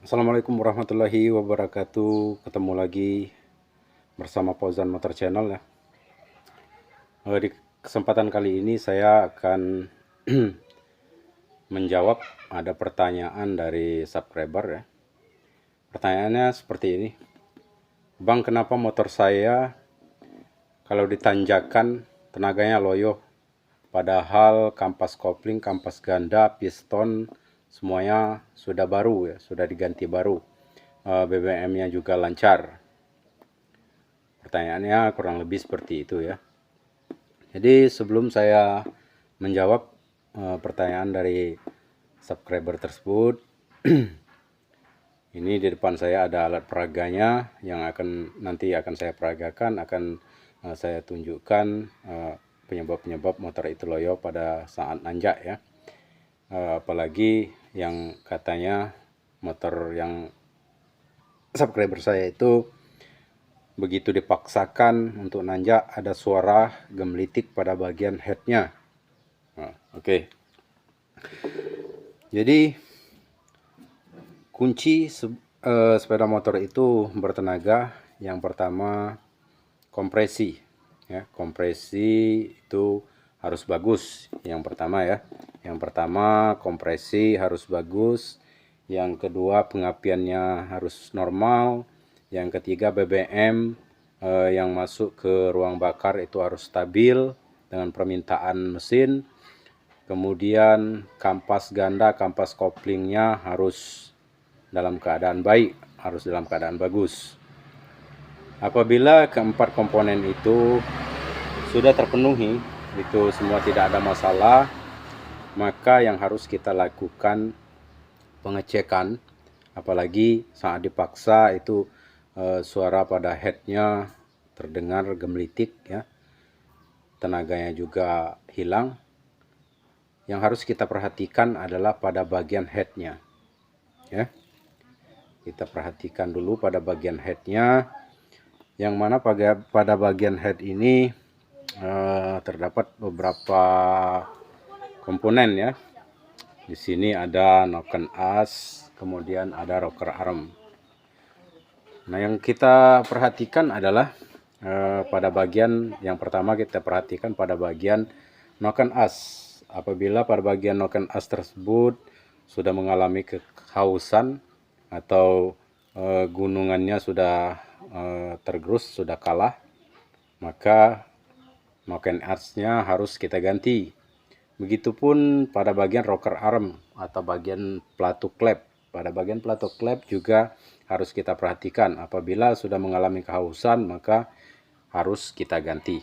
Assalamualaikum warahmatullahi wabarakatuh. Ketemu lagi bersama Fauzan Motor Channel ya. Di kesempatan kali ini saya akan menjawab ada pertanyaan dari subscriber ya. Pertanyaannya seperti ini. Bang, kenapa motor saya kalau ditanjakan tenaganya loyo? Padahal kampas kopling, kampas ganda, piston semuanya sudah baru ya, sudah diganti baru. BBM-nya juga lancar. Pertanyaannya kurang lebih seperti itu ya. Jadi sebelum saya menjawab pertanyaan dari subscriber tersebut, ini di depan saya ada alat peraganya yang nanti akan saya peragakan, akan saya tunjukkan penyebab-penyebab motor itu loyo pada saat nanjak ya. Apalagi yang katanya motor yang subscriber saya itu begitu dipaksakan untuk nanjak ada suara gemelitik pada bagian headnya. Oke. Jadi kunci sepeda motor itu bertenaga yang pertama kompresi ya. Kompresi itu harus bagus yang pertama ya. Yang pertama kompresi harus bagus, yang kedua pengapiannya harus normal, yang ketiga BBM yang masuk ke ruang bakar itu harus stabil dengan permintaan mesin. Kemudian kampas ganda, kampas koplingnya harus dalam keadaan baik, harus dalam keadaan bagus. Apabila keempat komponen itu sudah terpenuhi, itu semua tidak ada masalah, maka yang harus kita lakukan pengecekan. Apalagi saat dipaksa itu suara pada headnya terdengar gemelitik ya, tenaganya juga hilang. Yang harus kita perhatikan adalah pada bagian headnya ya. Kita perhatikan dulu pada bagian headnya, yang mana pada bagian head ini terdapat beberapa komponen ya. Di sini ada noken as, kemudian ada rocker arm. Nah, yang kita perhatikan adalah pada bagian yang pertama kita perhatikan pada bagian noken as. Apabila pada bagian noken as tersebut sudah mengalami kehausan atau gunungannya sudah tergerus, sudah kalah, maka noken as-nya harus kita ganti. Begitupun pada bagian rocker arm atau bagian pelatu klep. Pada bagian pelatu klep juga harus kita perhatikan. Apabila sudah mengalami kehausan, maka harus kita ganti.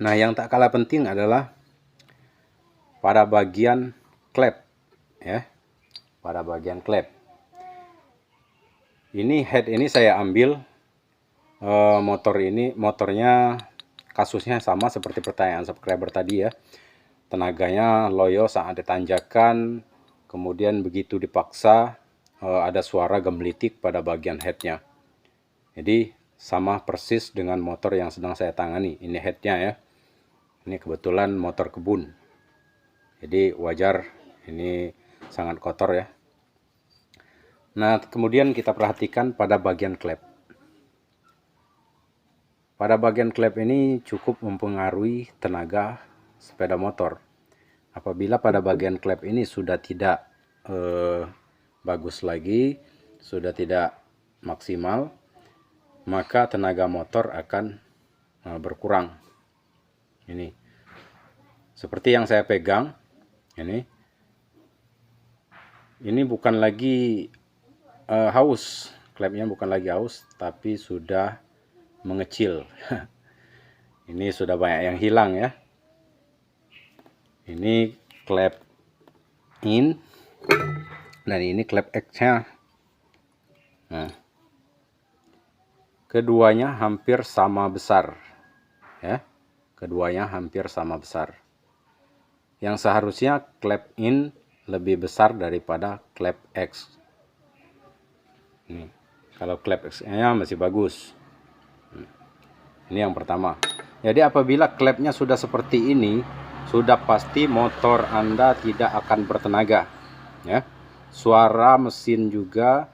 Nah, yang tak kalah penting adalah pada bagian klep ya. Pada bagian klep. Ini head ini saya ambil motornya kasusnya sama seperti pertanyaan subscriber tadi ya. Tenaganya loyo saat ditanjakan, kemudian begitu dipaksa ada suara gemelitik pada bagian headnya. Jadi sama persis dengan motor yang sedang saya tangani. Ini headnya ya. Ini kebetulan motor kebun, jadi wajar ini sangat kotor ya. Nah, kemudian kita perhatikan pada bagian klep. Pada bagian klep ini cukup mempengaruhi tenaga sepeda motor. Apabila pada bagian klep ini sudah tidak bagus lagi, sudah tidak maksimal, maka tenaga motor akan berkurang. Ini seperti yang saya pegang ini bukan lagi haus, klepnya bukan lagi haus, tapi sudah mengecil. Ini sudah banyak yang hilang ya. Ini klep in dan ini klep X-nya. Nah, keduanya hampir sama besar ya. Keduanya hampir sama besar. Yang seharusnya klep in lebih besar daripada klep X. Ini kalau klep X-nya masih bagus. Ini yang pertama. Jadi apabila klepnya sudah seperti ini, sudah pasti motor Anda tidak akan bertenaga ya. Suara mesin juga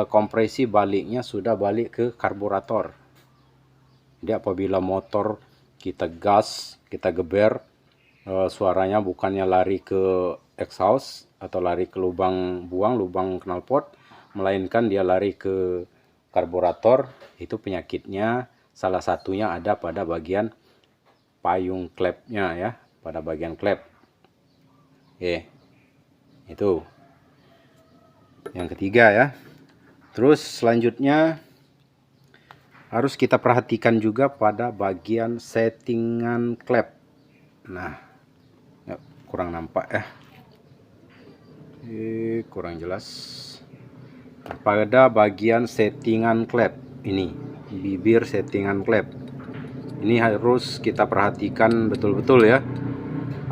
kompresi baliknya sudah balik ke karburator. Jadi apabila motor kita gas, kita geber, suaranya bukannya lari ke exhaust atau lari ke lubang buang, lubang knalpot, melainkan dia lari ke karburator. Itu penyakitnya salah satunya ada pada bagian payung klepnya ya, pada bagian klep. Oke, itu yang ketiga ya. Terus selanjutnya harus kita perhatikan juga pada bagian settingan klep. Nah, ya, kurang nampak ya, kurang jelas. Nah, pada bagian settingan klep ini, bibir settingan klep ini harus kita perhatikan betul-betul ya.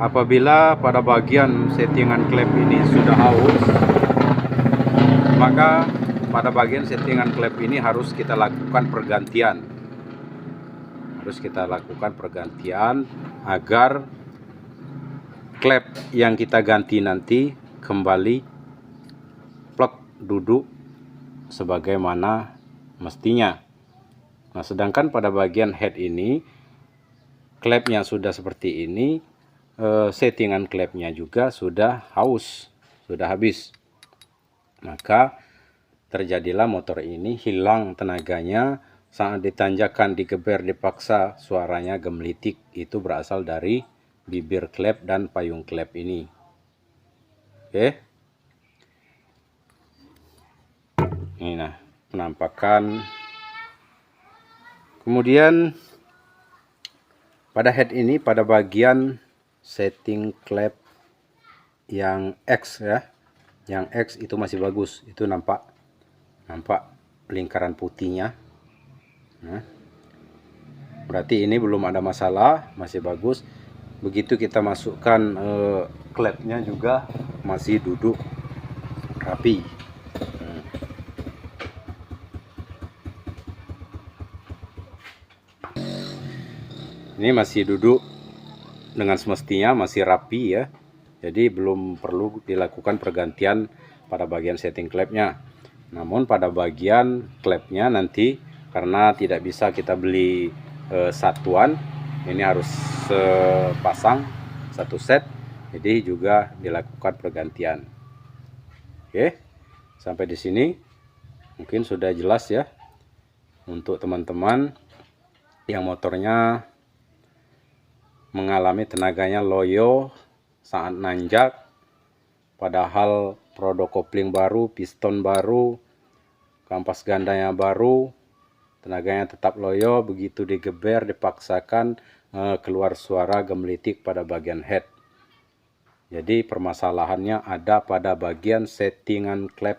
Apabila pada bagian settingan klep ini sudah haus, maka pada bagian settingan klep ini harus kita lakukan pergantian. Harus kita lakukan pergantian agar klep yang kita ganti nanti kembali plek duduk sebagaimana mestinya. Nah, sedangkan pada bagian head ini, klepnya sudah seperti ini, settingan klepnya juga sudah haus, sudah habis. Maka terjadilah motor ini hilang tenaganya saat ditanjakan, digeber, dipaksa, suaranya gemelitik. Itu berasal dari bibir klep dan payung klep ini. Oke. Ini nah penampakan. Kemudian pada head ini, pada bagian setting klep yang X ya, yang X itu masih bagus. Itu nampak lingkaran putihnya. Nah, berarti ini belum ada masalah, masih bagus. Begitu kita masukkan klepnya juga masih duduk rapi. Ini masih duduk dengan semestinya, masih rapi ya. Jadi belum perlu dilakukan pergantian pada bagian setting klepnya. Namun pada bagian klepnya nanti, karena tidak bisa kita beli satuan, ini harus sepasang, satu set, jadi juga dilakukan pergantian. Oke, sampai di sini mungkin sudah jelas ya untuk teman-teman yang motornya mengalami tenaganya loyo saat nanjak, padahal produk kopling baru, piston baru, kampas gandanya baru, tenaganya tetap loyo. Begitu digeber, dipaksakan, keluar suara gemelitik pada bagian head. Jadi permasalahannya ada pada bagian settingan klep,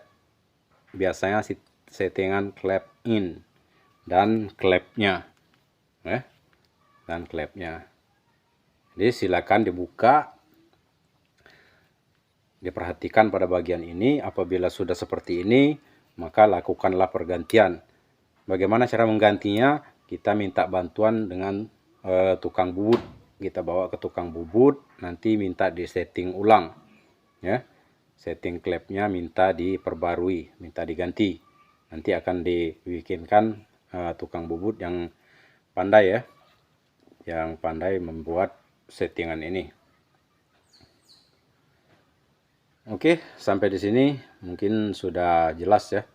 biasanya settingan klep in dan klepnya Jadi silakan dibuka, diperhatikan pada bagian ini. Apabila sudah seperti ini, maka lakukanlah pergantian. Bagaimana cara menggantinya? Kita minta bantuan dengan tukang bubut. Kita bawa ke tukang bubut, nanti minta disetting ulang ya. Setting klepnya minta diperbarui, minta diganti. Nanti akan dibikinkan tukang bubut yang pandai ya, yang pandai membuat settingan ini. Oke, sampai di sini mungkin sudah jelas ya.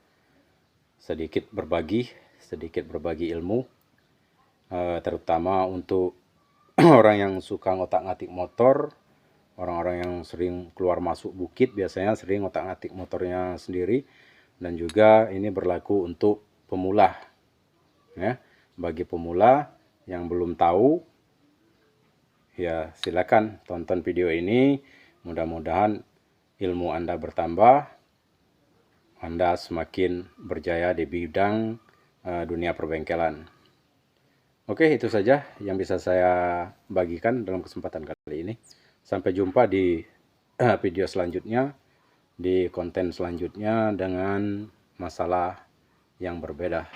Sedikit berbagi ilmu, terutama untuk orang yang suka ngotak-ngatik motor, orang-orang yang sering keluar masuk bukit biasanya sering ngotak-ngatik motornya sendiri, dan juga ini berlaku untuk pemula ya. Bagi pemula yang belum tahu, ya silakan tonton video ini. Mudah-mudahan ilmu Anda bertambah, Anda semakin berjaya di bidang dunia perbengkelan. Oke, itu saja yang bisa saya bagikan dalam kesempatan kali ini. Sampai jumpa di video selanjutnya, di konten selanjutnya dengan masalah yang berbeda.